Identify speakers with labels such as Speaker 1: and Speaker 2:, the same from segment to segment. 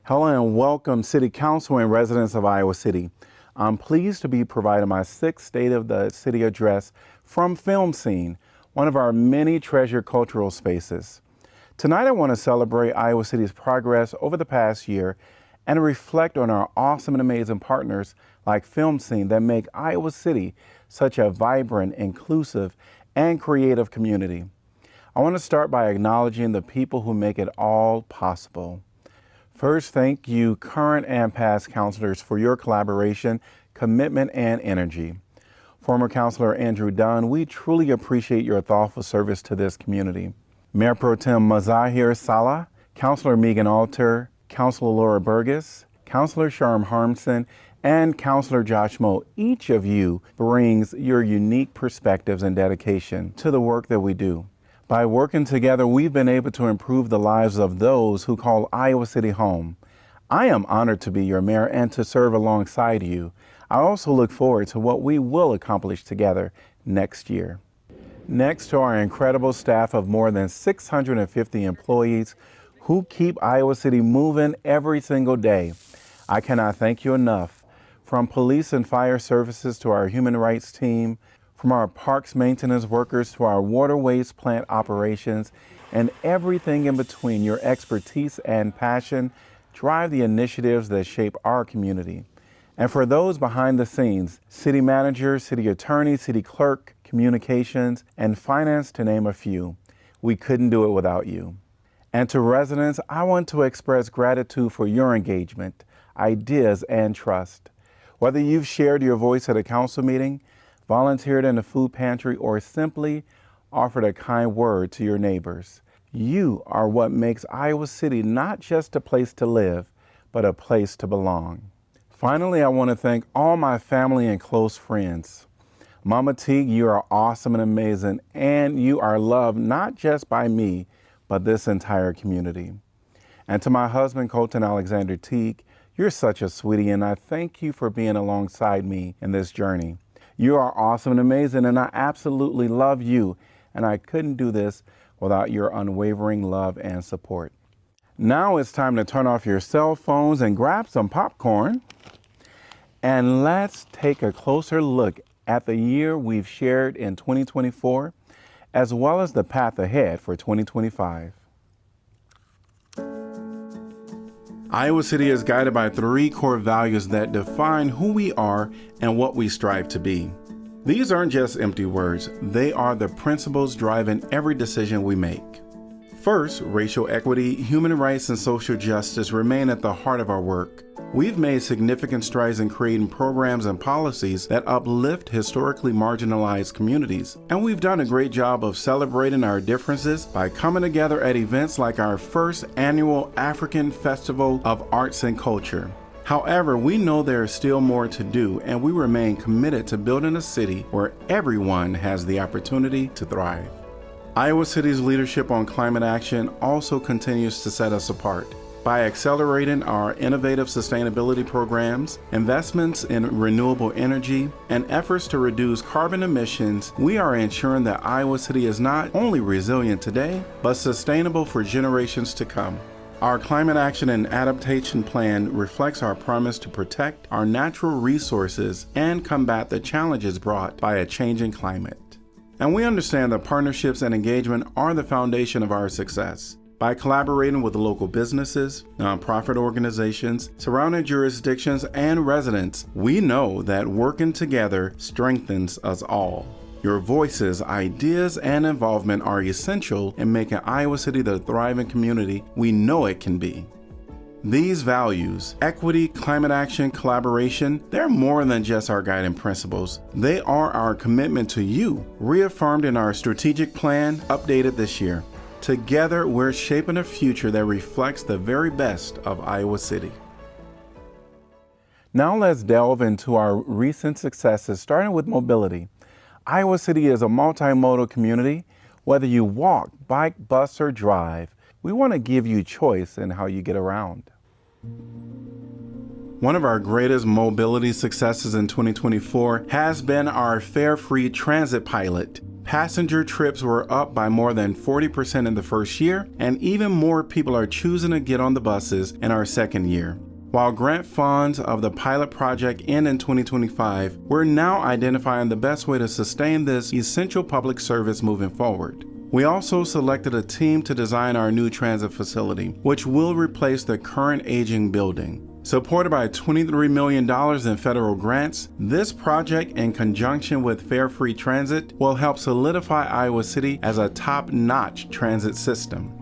Speaker 1: Hello and welcome, City Council and residents of Iowa City. I'm pleased to be providing my sixth State of the City address from Film Scene, one of our many treasured cultural spaces. Tonight I want to celebrate Iowa City's progress over the past year and reflect on our awesome and amazing partners like Film Scene that make Iowa City such a vibrant, inclusive, and creative community. I want to start by acknowledging the people who make it all possible. First, thank you, current and past councilors, for your collaboration, commitment, and energy. Former Councilor Andrew Dunn, we truly appreciate your thoughtful service to this community. Mayor Pro Tem Mazahir Salah, Councilor Megan Alter, Councilor Laura Burgess, Councilor Sharm Harmson, and Councilor Josh Moe, each of you brings your unique perspectives and dedication to the work that we do. By working together, we've been able to improve the lives of those who call Iowa City home. I am honored to be your mayor and to serve alongside you. I also look forward to what we will accomplish together next year. Next to our incredible staff of more than 650 employees who keep Iowa City moving every single day, I cannot thank you enough. From police and fire services to our human rights team, from our parks maintenance workers to our water waste plant operations, and everything in between, your expertise and passion drive the initiatives that shape our community. And for those behind the scenes, city manager, city attorney, city clerk, communications, and finance, to name a few, we couldn't do it without you. And to residents, I want to express gratitude for your engagement, ideas, and trust. Whether you've shared your voice at a council meeting, volunteered in the food pantry, or simply offered a kind word to your neighbors, you are what makes Iowa City not just a place to live, but a place to belong. Finally, I want to thank all my family and close friends. Mama Teague, you are awesome and amazing, and you are loved not just by me, but this entire community. And to my husband, Colton Alexander Teague, you're such a sweetie, and I thank you for being alongside me in this journey. You are awesome and amazing, and I absolutely love you, and I couldn't do this without your unwavering love and support. Now it's time to turn off your cell phones and grab some popcorn, and let's take a closer look at the year we've shared in 2024, as well as the path ahead for 2025. Iowa City is guided by three core values that define who we are and what we strive to be. These aren't just empty words, they are the principles driving every decision we make. First, racial equity, human rights, and social justice remain at the heart of our work. We've made significant strides in creating programs and policies that uplift historically marginalized communities, and we've done a great job of celebrating our differences by coming together at events like our first annual African Festival of Arts and Culture. However, we know there is still more to do, and we remain committed to building a city where everyone has the opportunity to thrive. Iowa City's leadership on climate action also continues to set us apart. By accelerating our innovative sustainability programs, investments in renewable energy, and efforts to reduce carbon emissions, we are ensuring that Iowa City is not only resilient today, but sustainable for generations to come. Our Climate Action and Adaptation Plan reflects our promise to protect our natural resources and combat the challenges brought by a changing climate. And we understand that partnerships and engagement are the foundation of our success. By collaborating with local businesses, nonprofit organizations, surrounding jurisdictions, and residents, we know that working together strengthens us all. Your voices, ideas, and involvement are essential in making Iowa City the thriving community we know it can be. These values, equity, climate action, collaboration, they're more than just our guiding principles. They are our commitment to you, reaffirmed in our strategic plan, updated this year. Together, we're shaping a future that reflects the very best of Iowa City. Now let's delve into our recent successes, starting with mobility. Iowa City is a multimodal community. Whether you walk, bike, bus, or drive, we want to give you choice in how you get around. One of our greatest mobility successes in 2024 has been our fare-free transit pilot, Passenger trips were up by more than 40% in the first year, and even more people are choosing to get on the buses in our second year. While grant funds of the pilot project end in 2025, we're now identifying the best way to sustain this essential public service moving forward. We also selected a team to design our new transit facility, which will replace the current aging building. Supported by $23 million in federal grants, this project, in conjunction with Fare Free Transit, will help solidify Iowa City as a top-notch transit system.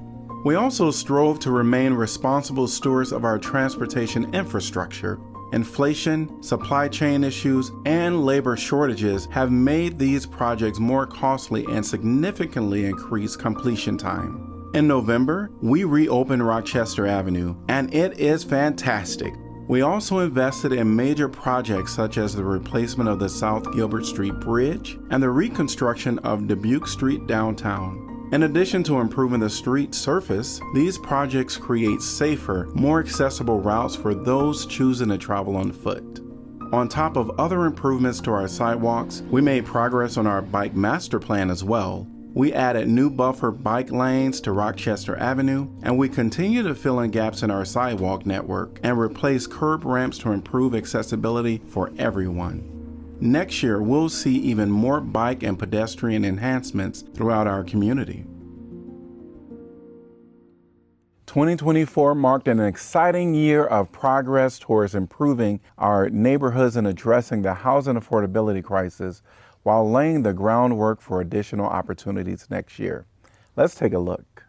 Speaker 1: We also strove to remain responsible stewards of our transportation infrastructure. Inflation, supply chain issues, and labor shortages have made these projects more costly and significantly increased completion time. In November, we reopened Rochester Avenue, and it is fantastic. We also invested in major projects such as the replacement of the South Gilbert Street Bridge and the reconstruction of Dubuque Street downtown. In addition to improving the street surface, these projects create safer, more accessible routes for those choosing to travel on foot. On top of other improvements to our sidewalks, we made progress on our bike master plan as well. We added new buffer bike lanes to Rochester Avenue, and we continue to fill in gaps in our sidewalk network and replace curb ramps to improve accessibility for everyone. Next year, we'll see even more bike and pedestrian enhancements throughout our community. 2024 marked an exciting year of progress towards improving our neighborhoods and addressing the housing affordability crisis while laying the groundwork for additional opportunities next year. Let's take a look.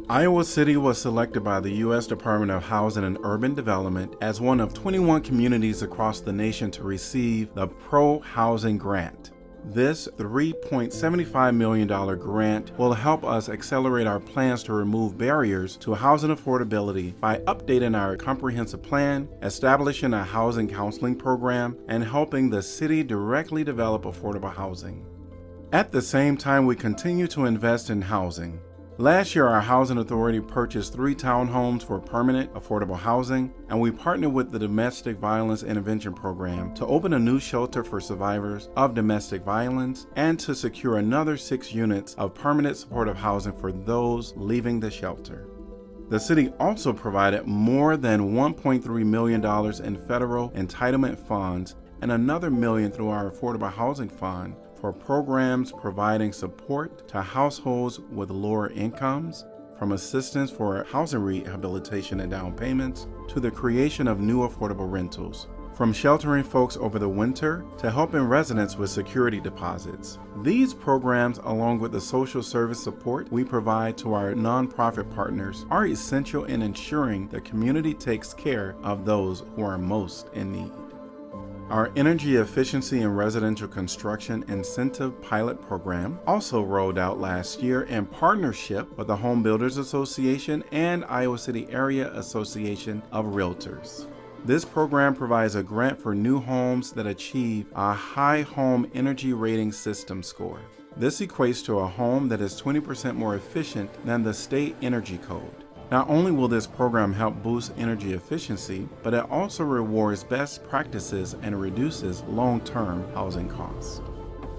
Speaker 1: Iowa City was selected by the U.S. Department of Housing and Urban Development as one of 21 communities across the nation to receive the Pro Housing Grant. This $3.75 million grant will help us accelerate our plans to remove barriers to housing affordability by updating our comprehensive plan, establishing a housing counseling program, and helping the city directly develop affordable housing. At the same time, we continue to invest in housing. Last year, our housing authority purchased 3 townhomes for permanent affordable housing, and we partnered with the Domestic Violence Intervention Program to open a new shelter for survivors of domestic violence and to secure another 6 units of permanent supportive housing for those leaving the shelter. The city also provided more than $1.3 million in federal entitlement funds and another $1 million through our Affordable Housing Fund for programs providing support to households with lower incomes, from assistance for housing rehabilitation and down payments to the creation of new affordable rentals, from sheltering folks over the winter to helping residents with security deposits. These programs, along with the social service support we provide to our nonprofit partners, are essential in ensuring the community takes care of those who are most in need. Our Energy Efficiency and Residential Construction Incentive Pilot Program also rolled out last year in partnership with the Home Builders Association and Iowa City Area Association of Realtors. This program provides a grant for new homes that achieve a high home energy rating system score. This equates to a home that is 20% more efficient than the state energy code. Not only will this program help boost energy efficiency, but it also rewards best practices and reduces long-term housing costs.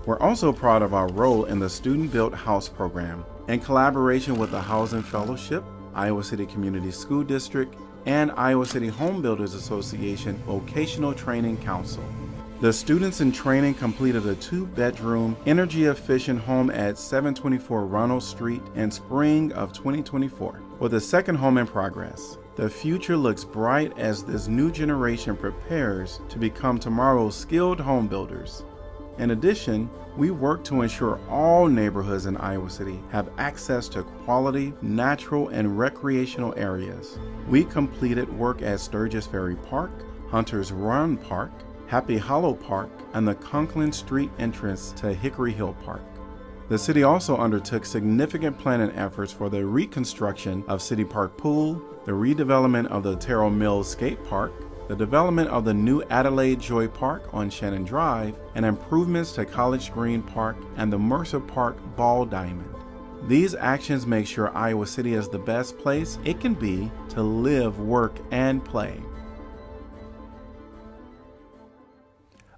Speaker 1: We're also proud of our role in the Student Built House program. In collaboration with the Housing Fellowship, Iowa City Community School District, and Iowa City Home Builders Association Vocational Training Council. The students in training completed a 2-bedroom, energy-efficient home at 724 Ronald Street in spring of 2024, with a second home in progress. The future looks bright as this new generation prepares to become tomorrow's skilled home builders. In addition, we work to ensure all neighborhoods in Iowa City have access to quality, natural, and recreational areas. We completed work at Sturgis Ferry Park, Hunters Run Park, Happy Hollow Park, and the Conklin Street entrance to Hickory Hill Park. The city also undertook significant planning efforts for the reconstruction of City Park Pool, the redevelopment of the Terrell Mills Skate Park, the development of the new Adelaide Joy Park on Shannon Drive, and improvements to College Green Park and the Mercer Park Ball Diamond. These actions make sure Iowa City is the best place it can be to live, work, and play.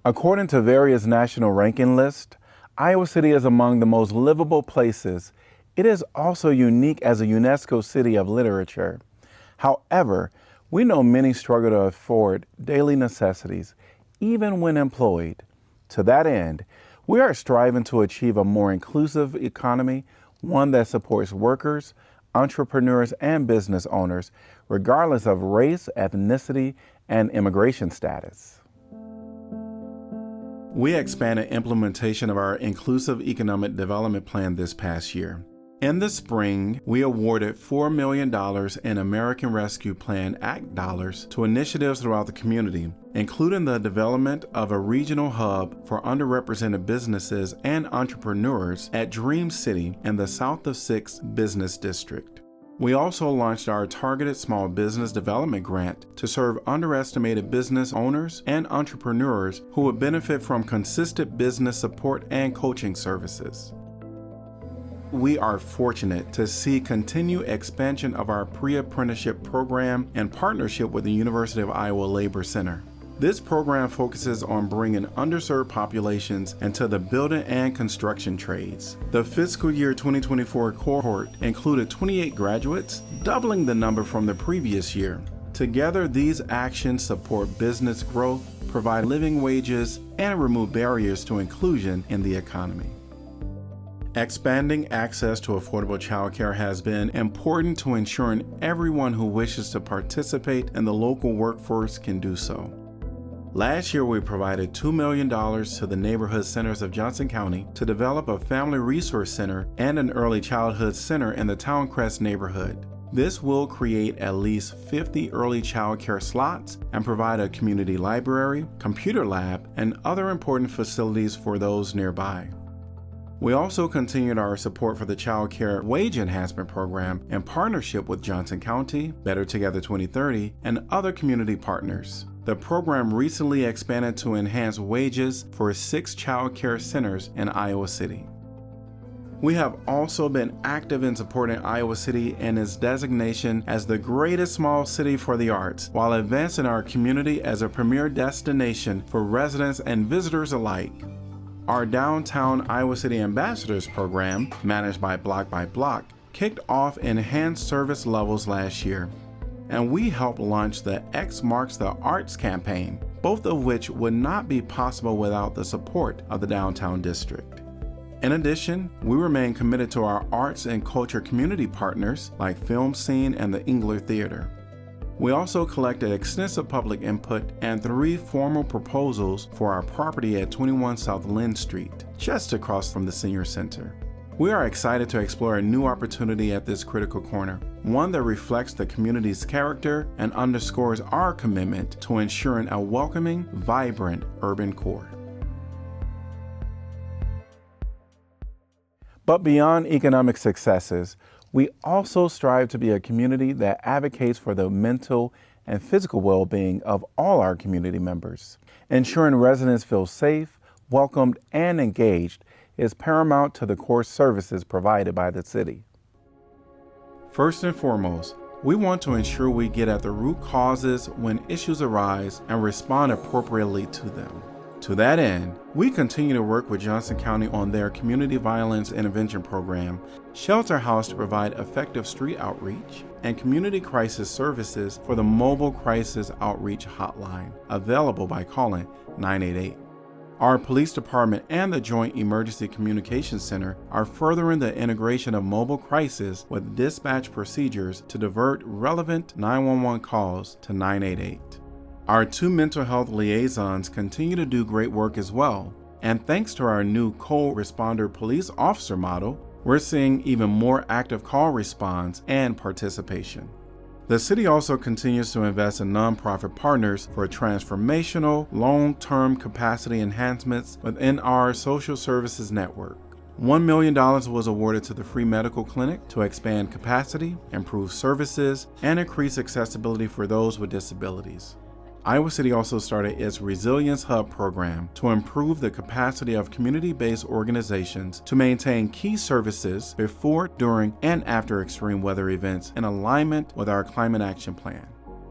Speaker 1: According to various national ranking lists, Iowa City is among the most livable places. It is also unique as a UNESCO City of Literature. However, we know many struggle to afford daily necessities, even when employed. To that end, we are striving to achieve a more inclusive economy, one that supports workers, entrepreneurs, and business owners, regardless of race, ethnicity, and immigration status. We expanded implementation of our Inclusive Economic Development Plan this past year. In the spring, we awarded $4 million in American Rescue Plan Act dollars to initiatives throughout the community, including the development of a regional hub for underrepresented businesses and entrepreneurs at Dream City in the South of 6 Business District. We also launched our Targeted Small Business Development Grant to serve underestimated business owners and entrepreneurs who would benefit from consistent business support and coaching services. We are fortunate to see continued expansion of our pre-apprenticeship program in partnership with the University of Iowa Labor Center. This program focuses on bringing underserved populations into the building and construction trades. The fiscal year 2024 cohort included 28 graduates, doubling the number from the previous year. Together, these actions support business growth, provide living wages, and remove barriers to inclusion in the economy. Expanding access to affordable childcare has been important to ensuring everyone who wishes to participate in the local workforce can do so. Last year, we provided $2 million to the neighborhood centers of Johnson County to develop a family resource center and an early childhood center in the Towncrest neighborhood. This will create at least 50 early childcare slots and provide a community library, computer lab, and other important facilities for those nearby. We also continued our support for the Child Care Wage Enhancement Program in partnership with Johnson County, Better Together 2030, and other community partners. The program recently expanded to enhance wages for 6 child care centers in Iowa City. We have also been active in supporting Iowa City and its designation as the greatest small city for the arts, while advancing our community as a premier destination for residents and visitors alike. Our Downtown Iowa City Ambassadors program, managed by Block, kicked off enhanced service levels last year, and we helped launch the X Marks the Arts campaign, both of which would not be possible without the support of the Downtown District. In addition, we remain committed to our arts and culture community partners like Film Scene and the Engler Theater. We also collected extensive public input and 3 formal proposals for our property at 21 South Lynn Street, just across from the Senior Center. We are excited to explore a new opportunity at this critical corner, one that reflects the community's character and underscores our commitment to ensuring a welcoming, vibrant urban core. But beyond economic successes, we also strive to be a community that advocates for the mental and physical well-being of all our community members. Ensuring residents feel safe, welcomed, and engaged is paramount to the core services provided by the city. First and foremost, we want to ensure we get at the root causes when issues arise and respond appropriately to them. To that end, we continue to work with Johnson County on their Community Violence Intervention Program, Shelter House to provide effective street outreach, and community crisis services for the Mobile Crisis Outreach Hotline, available by calling 988. Our police department and the Joint Emergency Communications Center are furthering the integration of mobile crisis with dispatch procedures to divert relevant 911 calls to 988. Our 2 mental health liaisons continue to do great work as well, and thanks to our new co-responder police officer model, we're seeing even more active call response and participation. The city also continues to invest in nonprofit partners for transformational, long-term capacity enhancements within our social services network. $1 million was awarded to the Free Medical Clinic to expand capacity, improve services, and increase accessibility for those with disabilities. Iowa City also started its Resilience Hub program to improve the capacity of community-based organizations to maintain key services before, during, and after extreme weather events in alignment with our Climate Action Plan.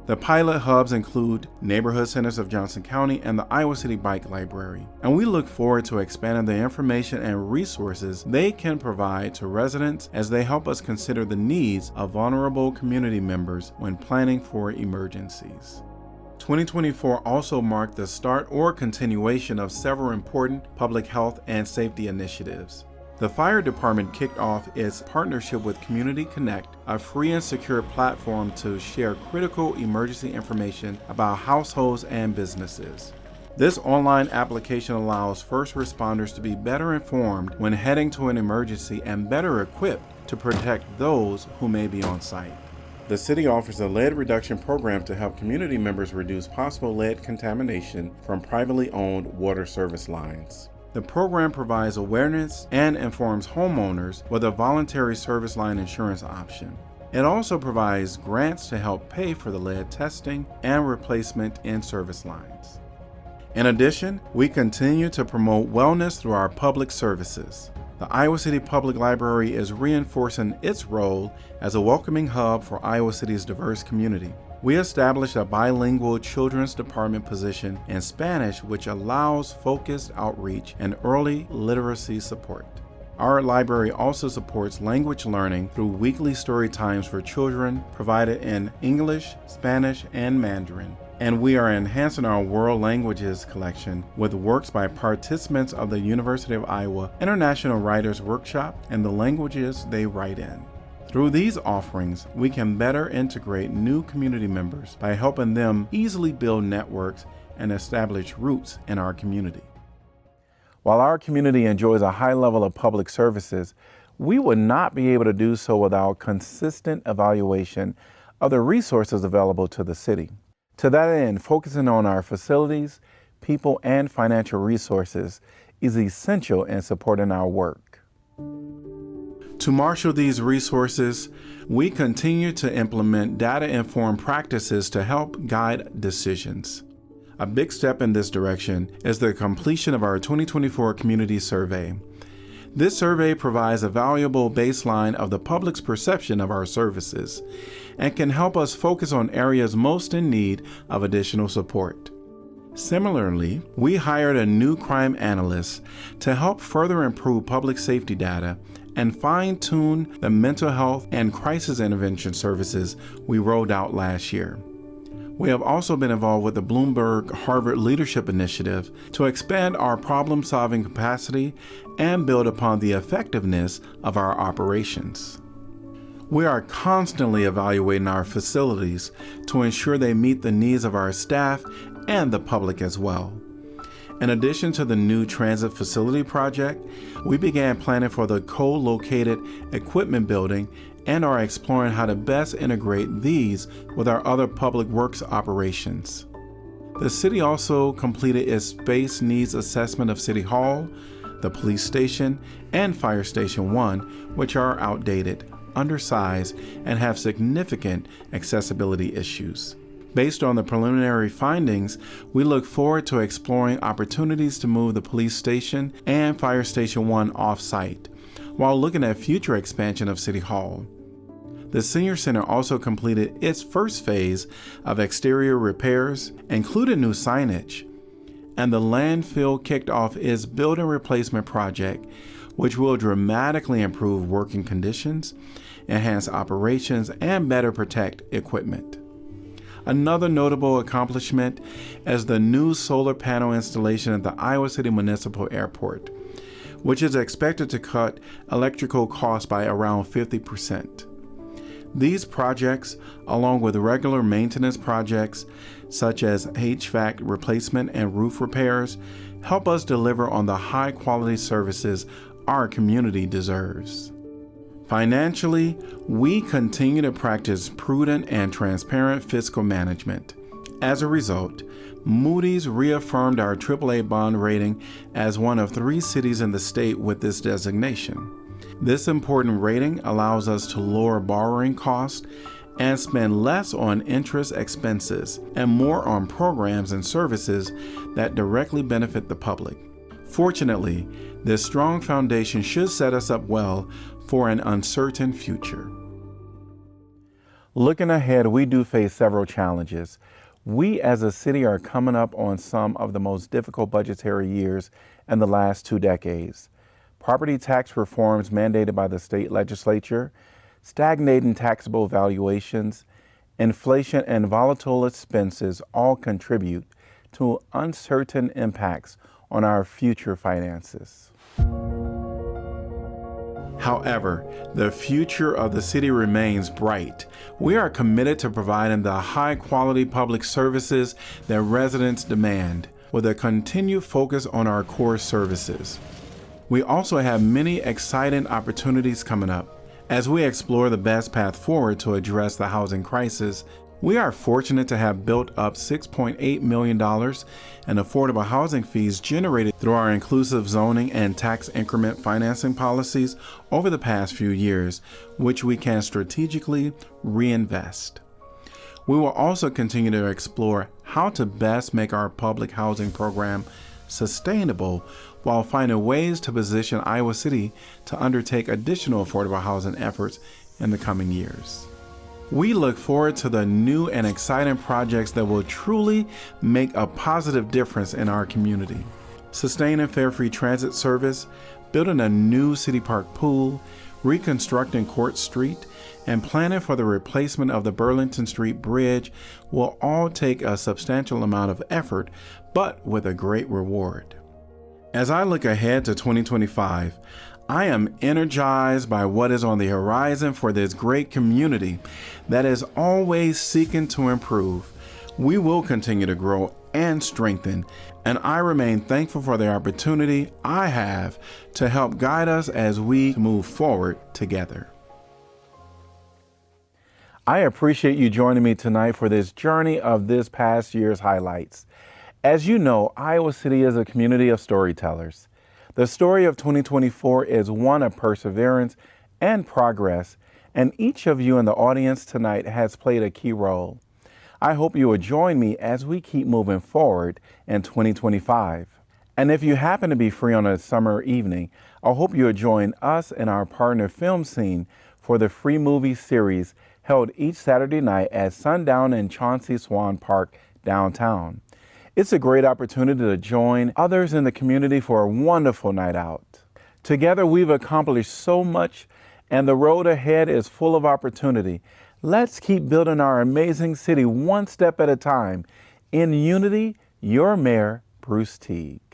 Speaker 1: The pilot hubs include Neighborhood Centers of Johnson County and the Iowa City Bike Library, and we look forward to expanding the information and resources they can provide to residents as they help us consider the needs of vulnerable community members when planning for emergencies. 2024 also marked the start or continuation of several important public health and safety initiatives. The fire department kicked off its partnership with Community Connect, a free and secure platform to share critical emergency information about households and businesses. This online application allows first responders to be better informed when heading to an emergency and better equipped to protect those who may be on site. The city offers a lead reduction program to help community members reduce possible lead contamination from privately owned water service lines. The program provides awareness and informs homeowners with a voluntary service line insurance option. It also provides grants to help pay for the lead testing and replacement in service lines. In addition, we continue to promote wellness through our public services. The Iowa City Public Library is reinforcing its role as a welcoming hub for Iowa City's diverse community. We established a bilingual children's department position in Spanish, which allows focused outreach and early literacy support. Our library also supports language learning through weekly story times for children provided in English, Spanish, and Mandarin. And we are enhancing our world languages collection with works by participants of the University of Iowa International Writers Workshop and the languages they write in. Through these offerings, we can better integrate new community members by helping them easily build networks and establish roots in our community. While our community enjoys a high level of public services, we would not be able to do so without consistent evaluation of the resources available to the city. To that end, focusing on our facilities, people, and financial resources is essential in supporting our work. To marshal these resources, we continue to implement data-informed practices to help guide decisions. A big step in this direction is the completion of our 2024 Community Survey. This survey provides a valuable baseline of the public's perception of our services and can help us focus on areas most in need of additional support. Similarly, we hired a new crime analyst to help further improve public safety data and fine-tune the mental health and crisis intervention services we rolled out last year. We have also been involved with the Bloomberg Harvard Leadership Initiative to expand our problem-solving capacity and build upon the effectiveness of our operations. We are constantly evaluating our facilities to ensure they meet the needs of our staff and the public as well. In addition to the new transit facility project, we began planning for the co-located equipment building and are exploring how to best integrate these with our other public works operations. The city also completed its space needs assessment of City Hall, the police station, and Fire Station 1, which are outdated, undersized, and have significant accessibility issues. Based on the preliminary findings, we look forward to exploring opportunities to move the police station and Fire Station 1 off-site, while looking at future expansion of City Hall. The Senior Center also completed its first phase of exterior repairs, including new signage, and the landfill kicked off its building replacement project, which will dramatically improve working conditions, enhance operations, and better protect equipment. Another notable accomplishment is the new solar panel installation at the Iowa City Municipal Airport, which is expected to cut electrical costs by around 50%. These projects, along with regular maintenance projects such as HVAC replacement and roof repairs, help us deliver on the high-quality services our community deserves. Financially, we continue to practice prudent and transparent fiscal management. As a result, Moody's reaffirmed our AAA bond rating as one of 3 cities in the state with this designation. This important rating allows us to lower borrowing costs and spend less on interest expenses and more on programs and services that directly benefit the public. Fortunately, this strong foundation should set us up well for an uncertain future. Looking ahead, we do face several challenges. We as a city are coming up on some of the most difficult budgetary years in the last 2 decades. Property tax reforms mandated by the state legislature, stagnating taxable valuations, inflation, and volatile expenses all contribute to uncertain impacts on our future finances. However, the future of the city remains bright. We are committed to providing the high-quality public services that residents demand, with a continued focus on our core services. We also have many exciting opportunities coming up. As we explore the best path forward to address the housing crisis, we are fortunate to have built up $6.8 million in affordable housing fees generated through our inclusive zoning and tax increment financing policies over the past few years, which we can strategically reinvest. We will also continue to explore how to best make our public housing program sustainable while finding ways to position Iowa City to undertake additional affordable housing efforts in the coming years. We look forward to the new and exciting projects that will truly make a positive difference in our community. Sustaining fare free transit service, building a new city park pool, reconstructing Court Street, and planning for the replacement of the Burlington Street Bridge will all take a substantial amount of effort, but with a great reward. As I look ahead to 2025, I am energized by what is on the horizon for this great community that is always seeking to improve. We will continue to grow and strengthen, and I remain thankful for the opportunity I have to help guide us as we move forward together. I appreciate you joining me tonight for this journey of this past year's highlights. As you know, Iowa City is a community of storytellers. The story of 2024 is one of perseverance and progress, and each of you in the audience tonight has played a key role. I hope you will join me as we keep moving forward in 2025. And if you happen to be free on a summer evening, I hope you will join us and our partner Film Scene for the free movie series held each Saturday night at Sundown in Chauncey Swan Park downtown. It's a great opportunity to join others in the community for a wonderful night out. Together, we've accomplished so much, and the road ahead is full of opportunity. Let's keep building our amazing city one step at a time. In unity, your Mayor, Bruce Teague.